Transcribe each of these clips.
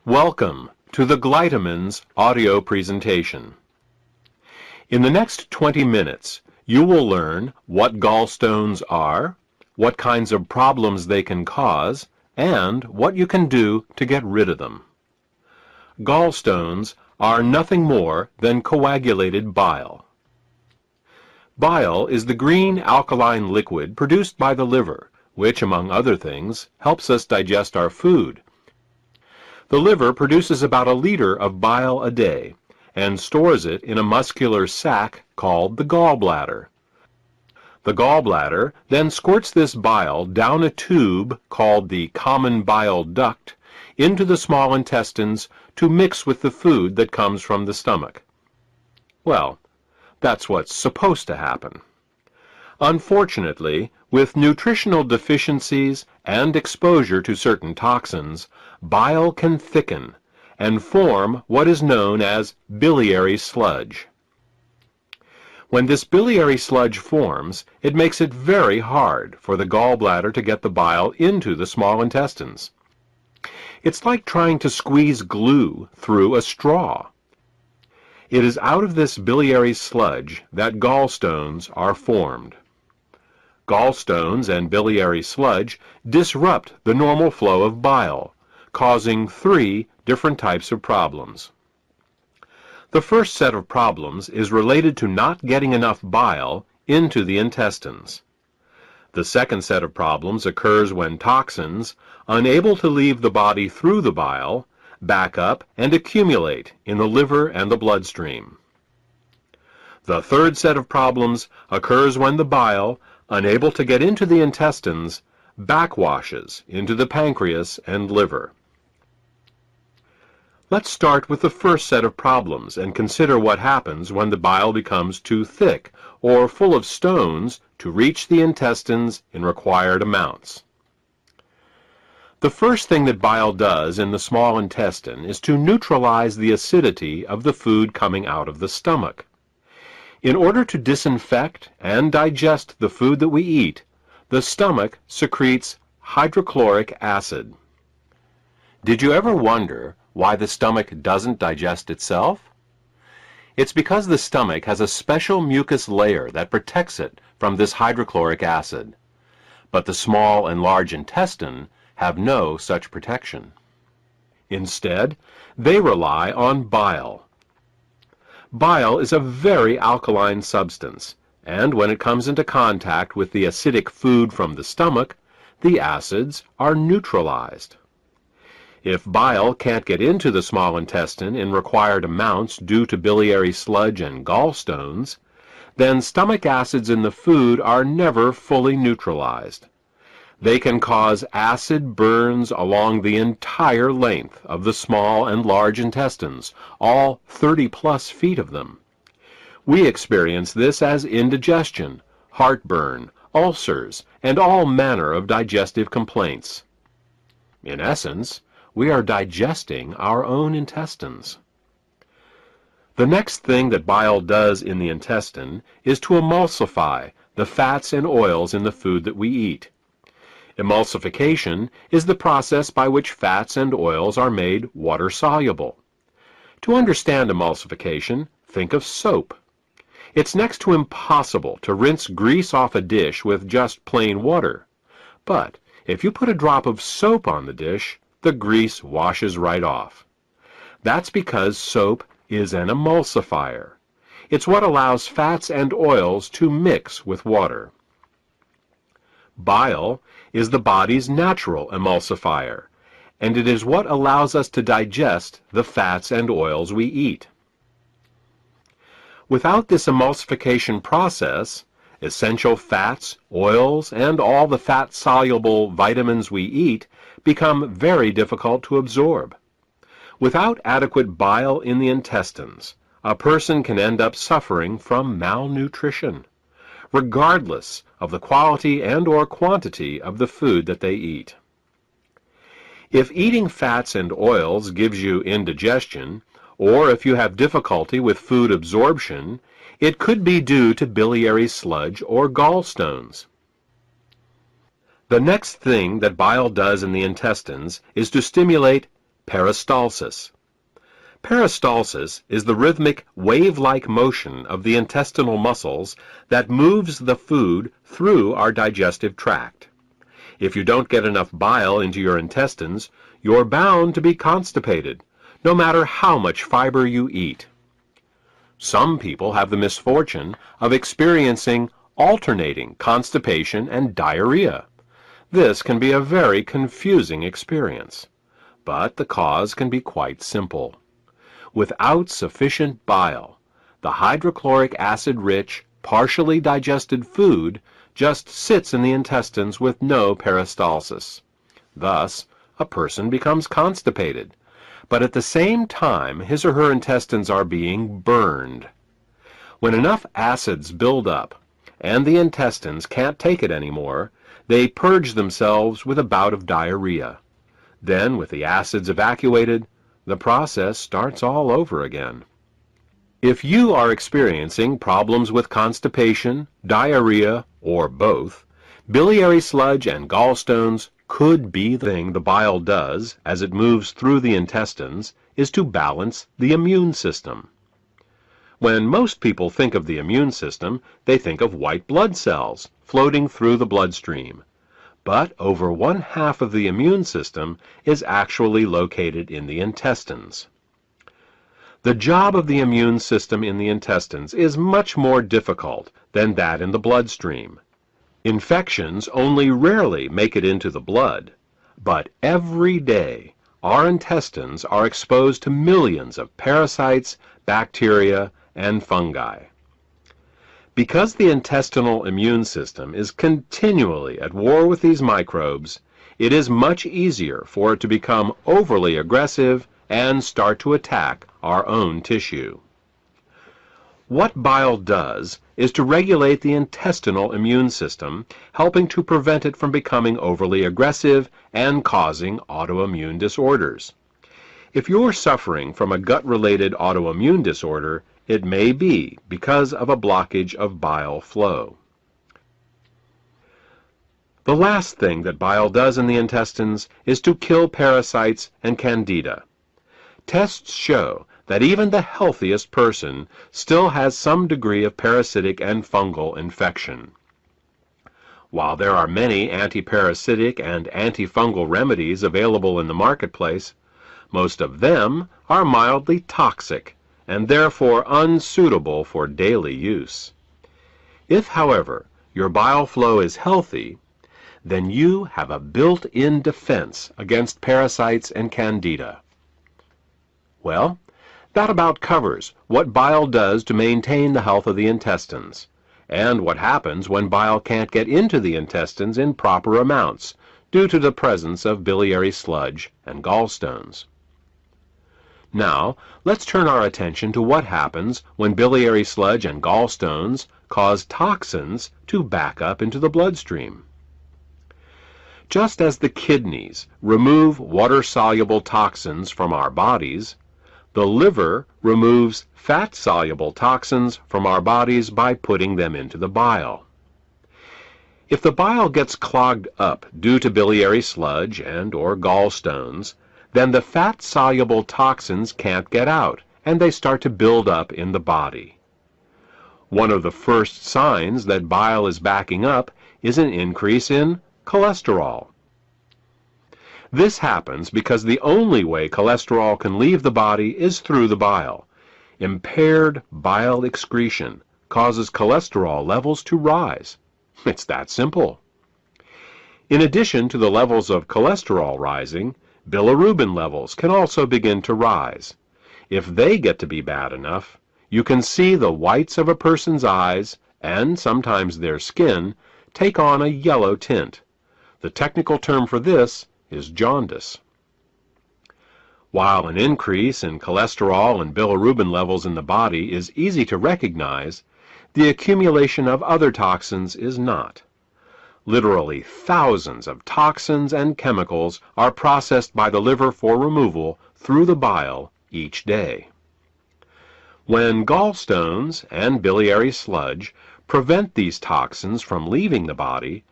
Welcome to the Glytamins audio presentation. In the next 20 minutes, you will learn what gallstones are, what kinds of problems they can cause, and what you can do to get rid of them. Gallstones are nothing more than coagulated bile. Bile is the green alkaline liquid produced by the liver, which, among other things, helps us digest our food. The liver produces about a liter of bile a day and stores it in a muscular sac called the gallbladder. The gallbladder then squirts this bile down a tube called the common bile duct into the small intestines to mix with the food that comes from the stomach. Well, that's what's supposed to happen. Unfortunately, with nutritional deficiencies and exposure to certain toxins, bile can thicken and form what is known as biliary sludge. When this biliary sludge forms, it makes it very hard for the gallbladder to get the bile into the small intestines. It's like trying to squeeze glue through a straw. It is out of this biliary sludge that gallstones are formed. Gallstones and biliary sludge disrupt the normal flow of bile, causing 3 different types of problems. The first set of problems is related to not getting enough bile into the intestines. The second set of problems occurs when toxins, unable to leave the body through the bile, back up and accumulate in the liver and the bloodstream. The third set of problems occurs when the bile, unable to get into the intestines, backwashes into the pancreas and liver. Let's start with the first set of problems and consider what happens when the bile becomes too thick or full of stones to reach the intestines in required amounts. The first thing that bile does in the small intestine is to neutralize the acidity of the food coming out of the stomach. In order to disinfect and digest the food that we eat, the stomach secretes hydrochloric acid. Did you ever wonder why the stomach doesn't digest itself? It's because the stomach has a special mucus layer that protects it from this hydrochloric acid. But the small and large intestine have no such protection. Instead, they rely on bile. Bile is a very alkaline substance, and when it comes into contact with the acidic food from the stomach, the acids are neutralized. If bile can't get into the small intestine in required amounts due to biliary sludge and gallstones, then stomach acids in the food are never fully neutralized. They can cause acid burns along the entire length of the small and large intestines, all 30+ feet of them. We experience this as indigestion, heartburn, ulcers, and all manner of digestive complaints. In essence, we are digesting our own intestines. The next thing that bile does in the intestine is to emulsify the fats and oils in the food that we eat. Emulsification is the process by which fats and oils are made water-soluble. To understand emulsification, think of soap. It's next to impossible to rinse grease off a dish with just plain water. But if you put a drop of soap on the dish, the grease washes right off. That's because soap is an emulsifier. It's what allows fats and oils to mix with water. Bile is the body's natural emulsifier, and it is what allows us to digest the fats and oils we eat. Without this emulsification process, essential fats, oils, and all the fat-soluble vitamins we eat become very difficult to absorb. Without adequate bile in the intestines, a person can end up suffering from malnutrition, regardless of the quality and/or quantity of the food that they eat. If eating fats and oils gives you indigestion, or if you have difficulty with food absorption, it could be due to biliary sludge or gallstones. The next thing that bile does in the intestines is to stimulate Peristalsis. Peristalsis is the rhythmic, wave-like motion of the intestinal muscles that moves the food through our digestive tract. If you don't get enough bile into your intestines, you're bound to be constipated, no matter how much fiber you eat. Some people have the misfortune of experiencing alternating constipation and diarrhea. This can be a very confusing experience, but the cause can be quite simple. Without sufficient bile, the hydrochloric acid-rich, partially digested food just sits in the intestines with no peristalsis. Thus, a person becomes constipated, but at the same time his or her intestines are being burned. When enough acids build up, and the intestines can't take it anymore, they purge themselves with a bout of diarrhea. Then, with the acids evacuated, the process starts all over again. If you are experiencing problems with constipation, diarrhea, or both, biliary sludge and gallstones could be the thing the bile does as it moves through the intestines is to balance the immune system. When most people think of the immune system, they think of white blood cells floating through the bloodstream. But over 1/2 of the immune system is actually located in the intestines. The job of the immune system in the intestines is much more difficult than that in the bloodstream. Infections only rarely make it into the blood, but every day our intestines are exposed to millions of parasites, bacteria, and fungi. Because the intestinal immune system is continually at war with these microbes, it is much easier for it to become overly aggressive and start to attack our own tissue. What bile does is to regulate the intestinal immune system, helping to prevent it from becoming overly aggressive and causing autoimmune disorders. If you're suffering from a gut-related autoimmune disorder, it may be because of a blockage of bile flow. The last thing that bile does in the intestines is to kill parasites and candida. Tests show that even the healthiest person still has some degree of parasitic and fungal infection. While there are many antiparasitic and antifungal remedies available in the marketplace, most of them are mildly toxic and therefore unsuitable for daily use. If, however, your bile flow is healthy, then you have a built-in defense against parasites and candida. Well, that about covers what bile does to maintain the health of the intestines, and what happens when bile can't get into the intestines in proper amounts due to the presence of biliary sludge and gallstones. Now, let's turn our attention to what happens when biliary sludge and gallstones cause toxins to back up into the bloodstream. Just as the kidneys remove water-soluble toxins from our bodies, the liver removes fat-soluble toxins from our bodies by putting them into the bile. If the bile gets clogged up due to biliary sludge and/or gallstones, then the fat-soluble toxins can't get out, and they start to build up in the body. One of the first signs that bile is backing up is an increase in cholesterol. This happens because the only way cholesterol can leave the body is through the bile. Impaired bile excretion causes cholesterol levels to rise. It's that simple. In addition to the levels of cholesterol rising, bilirubin levels can also begin to rise. If they get to be bad enough, you can see the whites of a person's eyes, and sometimes their skin, take on a yellow tint. The technical term for this is jaundice. While an increase in cholesterol and bilirubin levels in the body is easy to recognize, the accumulation of other toxins is not. Literally thousands of toxins and chemicals are processed by the liver for removal through the bile each day. When gallstones and biliary sludge prevent these toxins from leaving the body,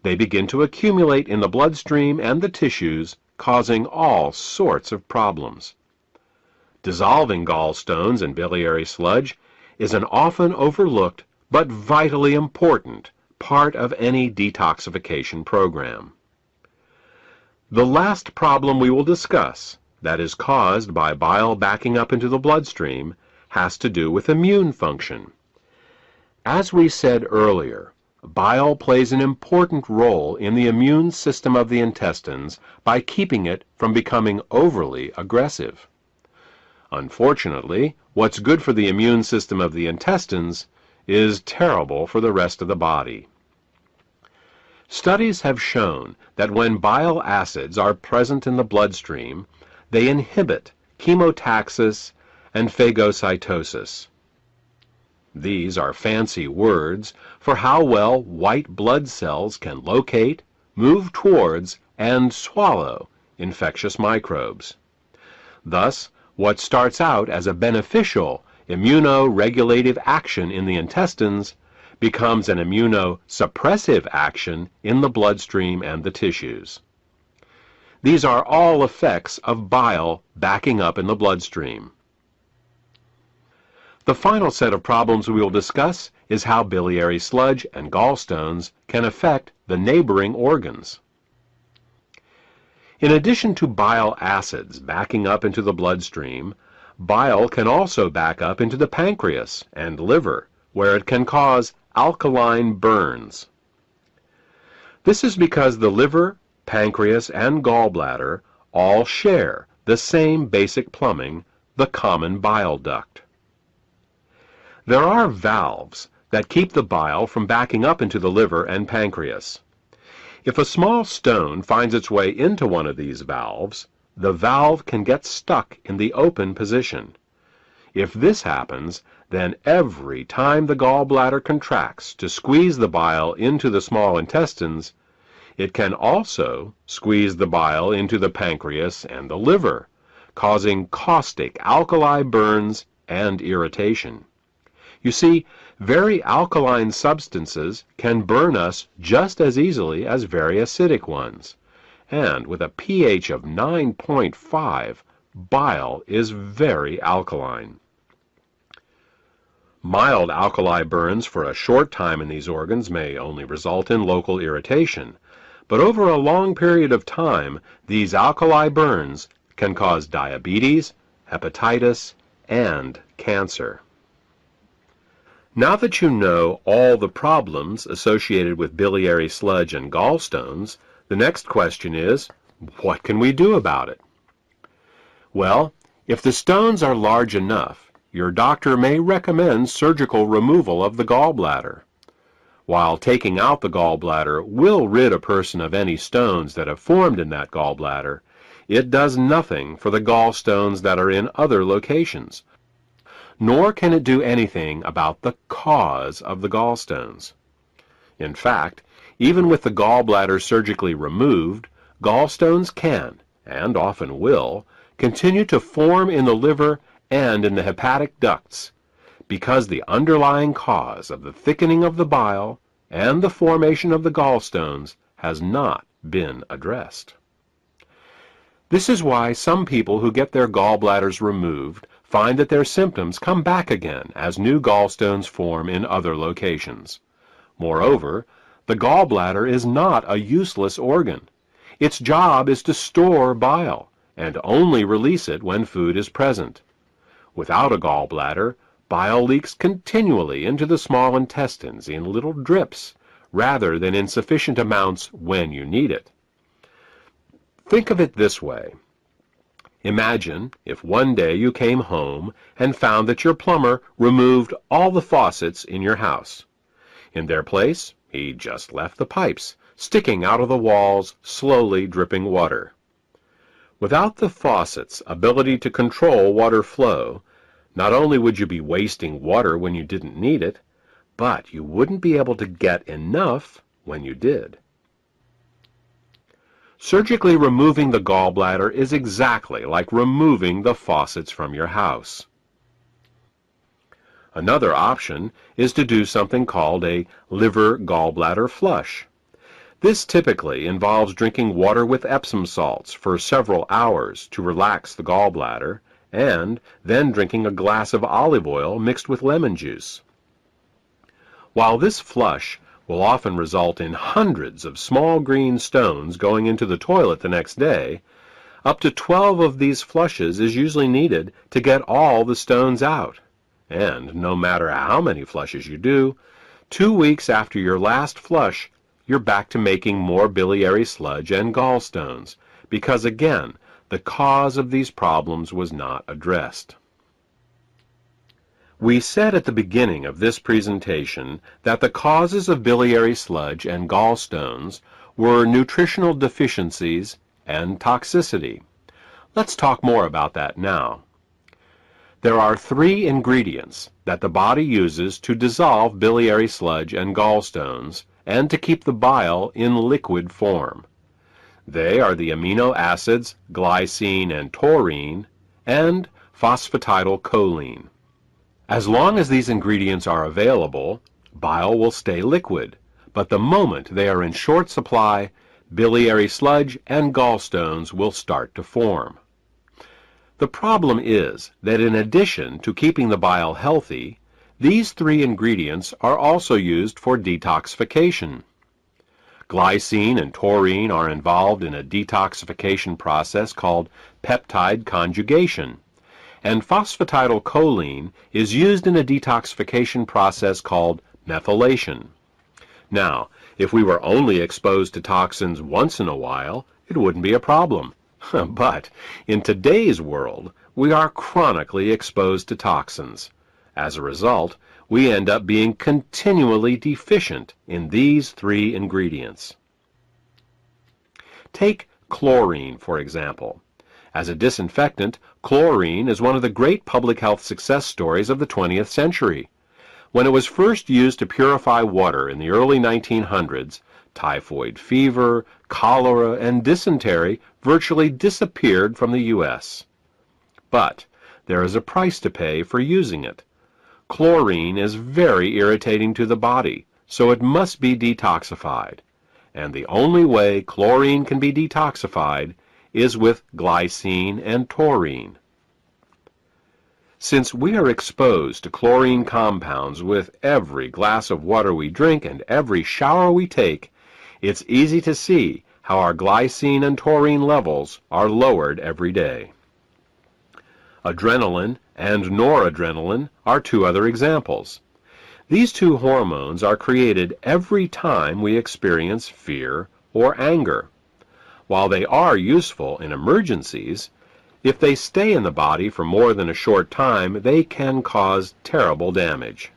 they begin to accumulate in the bloodstream and the tissues causing all sorts of problems. Dissolving gallstones in biliary sludge is an often overlooked but vitally important part of any detoxification program. The last problem we will discuss, that is caused by bile backing up into the bloodstream, has to do with immune function. As we said earlier, bile plays an important role in the immune system of the intestines by keeping it from becoming overly aggressive. Unfortunately, what's good for the immune system of the intestines is terrible for the rest of the body. Studies have shown that when bile acids are present in the bloodstream, they inhibit chemotaxis and phagocytosis. These are fancy words for how well white blood cells can locate, move towards, and swallow infectious microbes. Thus, what starts out as a beneficial immunoregulative action in the intestines becomes an immunosuppressive action in the bloodstream and the tissues. These are all effects of bile backing up in the bloodstream. The final set of problems we will discuss is how biliary sludge and gallstones can affect the neighboring organs. In addition to bile acids backing up into the bloodstream, bile can also back up into the pancreas and liver, where it can cause alkaline burns. This is because the liver, pancreas, and gallbladder all share the same basic plumbing, the common bile duct. There are valves that keep the bile from backing up into the liver and pancreas. If a small stone finds its way into one of these valves, the valve can get stuck in the open position. If this happens, then every time the gallbladder contracts to squeeze the bile into the small intestines, it can also squeeze the bile into the pancreas and the liver, causing caustic alkali burns and irritation. You see, very alkaline substances can burn us just as easily as very acidic ones. And with a pH of 9.5, bile is very alkaline. Mild alkali burns for a short time in these organs may only result in local irritation, but over a long period of time, these alkali burns can cause diabetes, hepatitis, and cancer. Now that you know all the problems associated with biliary sludge and gallstones, the next question is, what can we do about it? Well, if the stones are large enough, your doctor may recommend surgical removal of the gallbladder. While taking out the gallbladder will rid a person of any stones that have formed in that gallbladder, it does nothing for the gallstones that are in other locations, nor can it do anything about the cause of the gallstones. In fact, even with the gallbladder surgically removed, gallstones can, and often will, continue to form in the liver and in the hepatic ducts, because the underlying cause of the thickening of the bile and the formation of the gallstones has not been addressed. This is why some people who get their gallbladders removed find that their symptoms come back again as new gallstones form in other locations. Moreover, the gallbladder is not a useless organ. Its job is to store bile and only release it when food is present. Without a gallbladder, bile leaks continually into the small intestines in little drips, rather than in sufficient amounts when you need it. Think of it this way. Imagine if one day you came home and found that your plumber removed all the faucets in your house. In their place, he just left the pipes, sticking out of the walls, slowly dripping water. Without the faucet's ability to control water flow, not only would you be wasting water when you didn't need it, but you wouldn't be able to get enough when you did. Surgically removing the gallbladder is exactly like removing the faucets from your house. Another option is to do something called a liver gallbladder flush. This typically involves drinking water with Epsom salts for several hours to relax the gallbladder, and then drinking a glass of olive oil mixed with lemon juice. While this flush will often result in hundreds of small green stones going into the toilet the next day, up to 12 of these flushes is usually needed to get all the stones out. And no matter how many flushes you do, 2 weeks after your last flush, you're back to making more biliary sludge and gallstones, because again, the cause of these problems was not addressed. We said at the beginning of this presentation that the causes of biliary sludge and gallstones were nutritional deficiencies and toxicity. Let's talk more about that now. There are 3 ingredients that the body uses to dissolve biliary sludge and gallstones and to keep the bile in liquid form. They are the amino acids glycine and taurine and phosphatidylcholine. As long as these ingredients are available, bile will stay liquid, but the moment they are in short supply, biliary sludge and gallstones will start to form. The problem is that in addition to keeping the bile healthy, these 3 ingredients are also used for detoxification. Glycine and taurine are involved in a detoxification process called peptide conjugation, and phosphatidylcholine is used in a detoxification process called methylation. Now, if we were only exposed to toxins once in a while, it wouldn't be a problem. But in today's world, we are chronically exposed to toxins. As a result, we end up being continually deficient in these 3 ingredients. Take chlorine, for example. As a disinfectant, chlorine is one of the great public health success stories of the 20th century. When it was first used to purify water in the early 1900s, typhoid fever, cholera, and dysentery virtually disappeared from the U.S. But there is a price to pay for using it. Chlorine is very irritating to the body, so it must be detoxified. And the only way chlorine can be detoxified is with glycine and taurine. Since we are exposed to chlorine compounds with every glass of water we drink and every shower we take, it's easy to see how our glycine and taurine levels are lowered every day. Adrenaline and noradrenaline are 2 other examples. These 2 hormones are created every time we experience fear or anger. While they are useful in emergencies, if they stay in the body for more than a short time, they can cause terrible damage.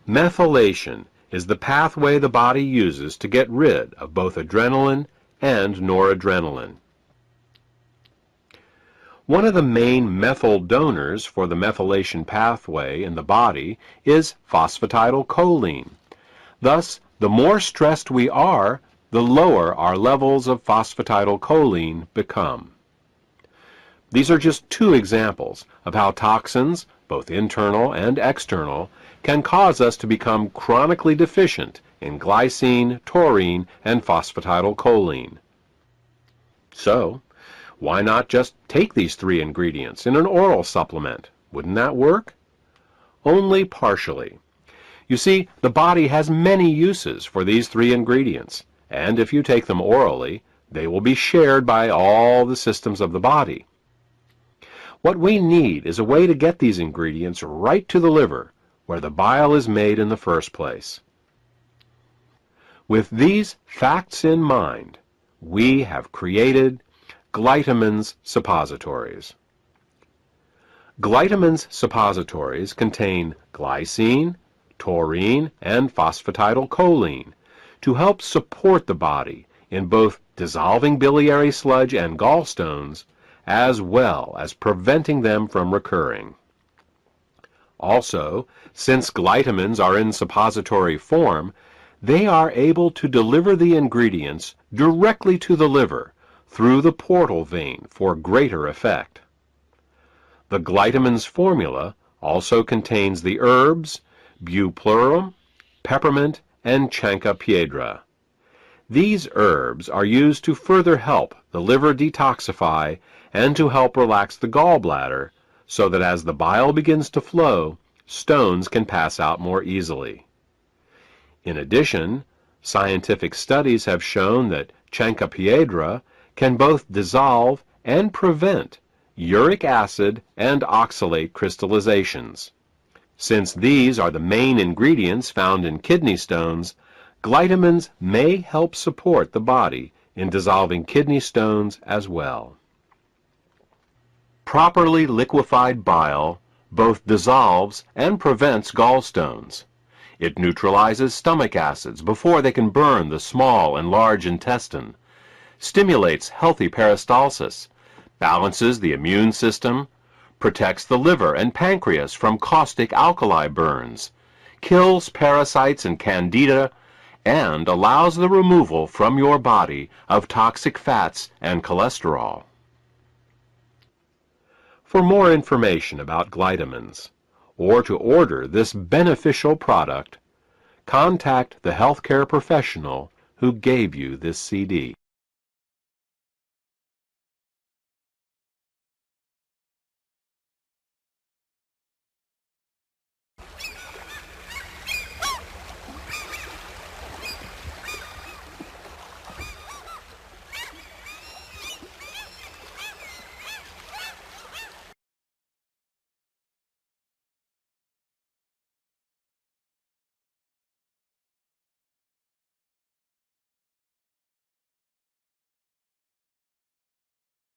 Methylation is the pathway the body uses to get rid of both adrenaline and noradrenaline. One of the main methyl donors for the methylation pathway in the body is phosphatidylcholine. Thus, the more stressed we are, the lower our levels of phosphatidylcholine become. These are just 2 examples of how toxins, both internal and external, can cause us to become chronically deficient in glycine, taurine, and phosphatidylcholine. So, why not just take these 3 ingredients in an oral supplement? Wouldn't that work? Only partially. You see, the body has many uses for these 3 ingredients, and if you take them orally, they will be shared by all the systems of the body. What we need is a way to get these ingredients right to the liver, where the bile is made in the first place. With these facts in mind, we have created Glytamins suppositories. Glytamins suppositories contain glycine, taurine, and phosphatidylcholine to help support the body in both dissolving biliary sludge and gallstones, as well as preventing them from recurring. Also, since glytamins are in suppository form, they are able to deliver the ingredients directly to the liver through the portal vein for greater effect. The glytamins formula also contains the herbs bupleurum, peppermint, and chancca piedra. These herbs are used to further help the liver detoxify and to help relax the gallbladder so that as the bile begins to flow, stones can pass out more easily. In addition, scientific studies have shown that chancropiedra can both dissolve and prevent uric acid and oxalate crystallizations. Since these are the main ingredients found in kidney stones, glytamins may help support the body in dissolving kidney stones as well. Properly liquefied bile both dissolves and prevents gallstones. It neutralizes stomach acids before they can burn the small and large intestine, stimulates healthy peristalsis, balances the immune system, protects the liver and pancreas from caustic alkali burns, kills parasites and candida, and allows the removal from your body of toxic fats and cholesterol. For more information about glytamins, or to order this beneficial product, contact the healthcare professional who gave you this CD.